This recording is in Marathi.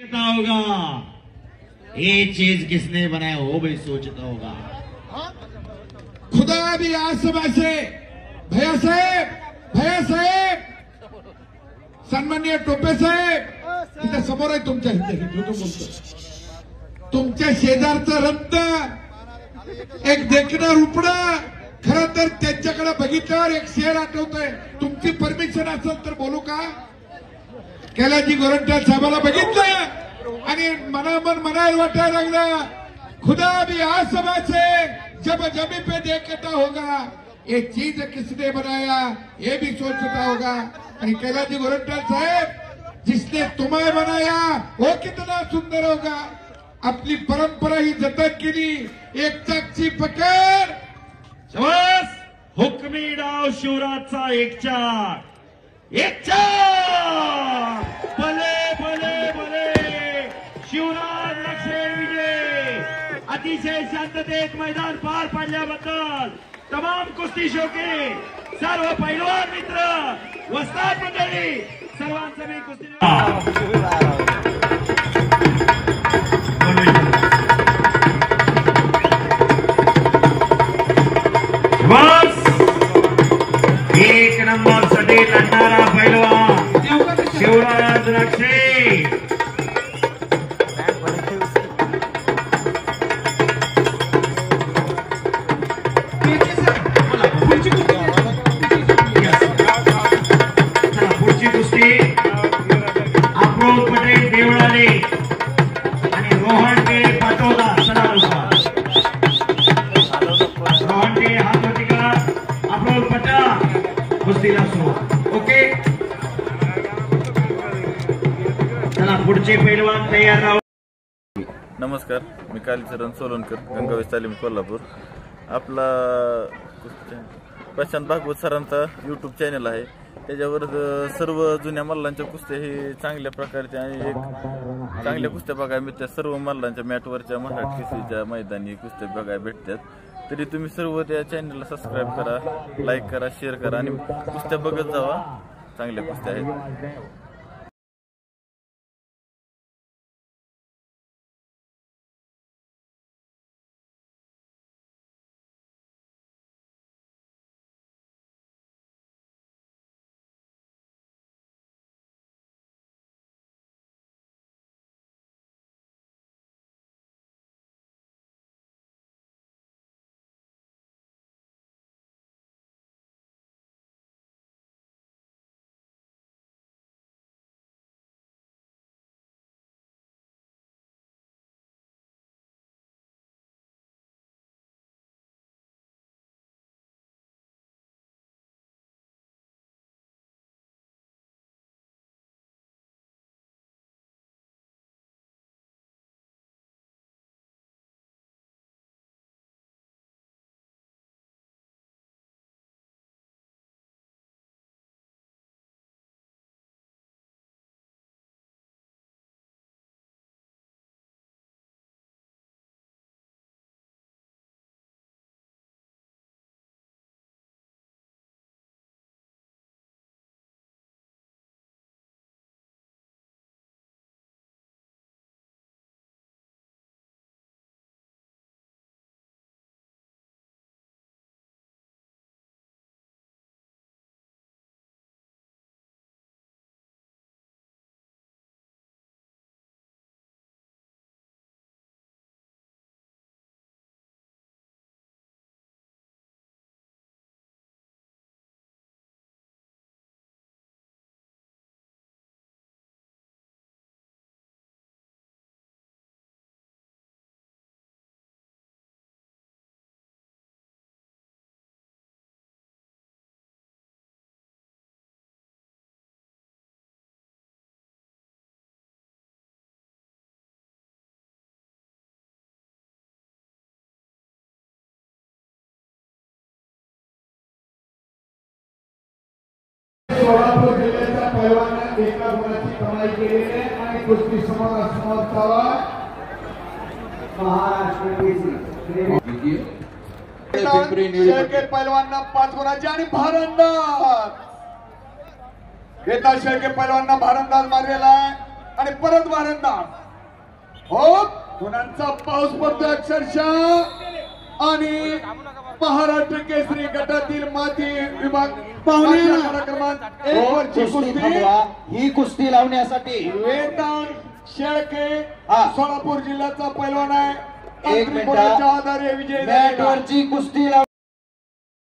होगा ये चीज किसने बनाया वो भी सोचता होगा। खुदा भी आसपासे भैया साहेब सन्माननीय टोपे साहेब इथे समोर आहे तुमच्या तुमच्या शेजारचं रत्न एक देखणं रुपडं खरं तर त्यांच्याकडे बघितल्यावर एक शेर आठवतोय। तुमची परमिशन असेल तर बोलू का? कैलाजी गोरंट्याल साहेबाला बघितलं आणि मनामन मनाला वाटायला लागला खुदा भी आसमां से जब जमी पे देखता होगा ये चीज किसने बनाया ये भी सोचता होगा। आणि कैलाजी गोरंट्याल साहेब जिसने तुम्हें बनाया वो कितना सुंदर होगा। आपली परंपरा ही जतन केली एक चाकची पकड शाबास हुकमी डाव शिवराजचा 1-4 भले भले भले शिवराज लक्ष्मी विजय। अतिशय शांततेत मैदान पार पाडल्याबद्दल तमाम कुस्ती शौकीन सर्व पैलवान मित्र वस्ताद मंडळी सर्वांचं मी कुस्ती एक नंबर साठी लढणारा पैलवान शिवराज लक्ष्मी। पुढची कुस्ती अप्रोज पटेल देवळाले आणि रोहन के पाटोदा सदारुपा। रोहन के हातवरती करा अप्रोज पटा कुस्तीला सुरू। ओके चला पुढचे पैलवान तयार राहू। नमस्कार, मी कालीचरण सोलनकर, गंगावेश तालीम कोल्हापूर। आपला प्रशांत भागवत सरांचा यूट्यूब चॅनल आहे, त्याच्यावर सर्व जुन्या मल्लांच्या कुस्त्या हे चांगल्या प्रकारच्या आणि एक चांगल्या कुस्त्या बघायला मिळतात। सर्व मल्लांच्या मॅटवरच्या मराठी केसरीच्या मैदानी कुस्त्या बघायला भेटतात। तरी तुम्ही सर्व त्या चॅनलला सबस्क्राईब करा, लाईक करा, शेअर करा आणि कुस्त्या बघत जावा, चांगल्या कुस्त्या आहेत। सोलापूर जिल्ह्याच्या पैलवानांनी एका गुणाची कमाई केलेली आहे आणि कुस्ती समोर चालवा महाराष्ट्र केसरी पैलवानांना 5 गुणाची आणि भारंदाज घेता शेळके पैलवानांना भारंदाज मारलेला आहे। आणि परत वारंदार हो गुणांचा पाऊस पडतो अक्षरशः आणि महाराष्ट्र केसरी गटातील माती विभाग क्रमांक 1 वरची कुस्ती ही कुस्ती लावण्यासाठी वेताळ शेळके सोलापूर जिल्ह्याचा पैलवान आहे एक मिनिट आधारे विजय मॅटवरची कुस्ती